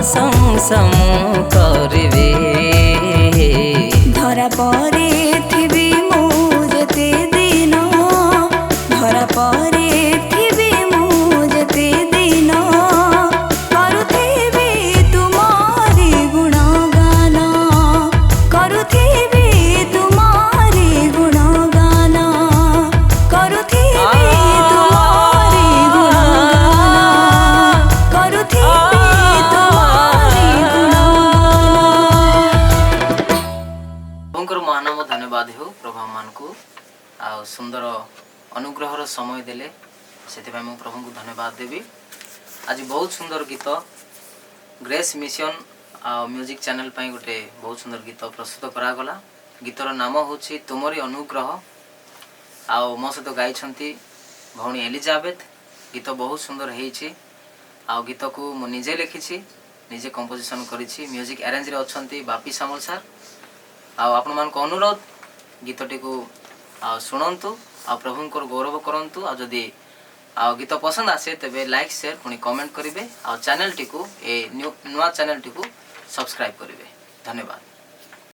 प्रशंसा मु करिबे धरा परे थिबी मु जते दिन धरा परे थिबी मु जते दिन करुथिबी तुमारी गुणगान करुथिबी तुमारी गुणगान करुथिबी तुमारी गुणगान करुथिबी तुमारी प्रभुंकर महानाम धन्यवाद हो प्रभु मान को आ सुंदर अनुग्रहर समय देले से मु प्रभु को धन्यवाद देवी। आज बहुत सुंदर गीत ग्रेस मिशन आ म्यूजिक चैनल पर गोटे बहुत सुंदर गीत प्रस्तुत करागला। गीतर नाम हूँ तुमरी अनुग्रह आ मो सहित गाई भौणी एलिजाबेथ। गीत बहुत सुंदर होती आ गीत को मुझे लिखी निजे कंपोजिशन करी म्यूजिक अरेंज रे अच्छी बापी सामल सार आपण मान अनुरोध गीतटी को शुणु आ प्रभु गौरव करंतु आ जदि गीत पसंद आसे तेबे लाइक शेयर पुणी कमेंट करेंगे आ चैनल टी को नुआ चैनल टी को सब्सक्राइब करेंगे। धन्यवाद।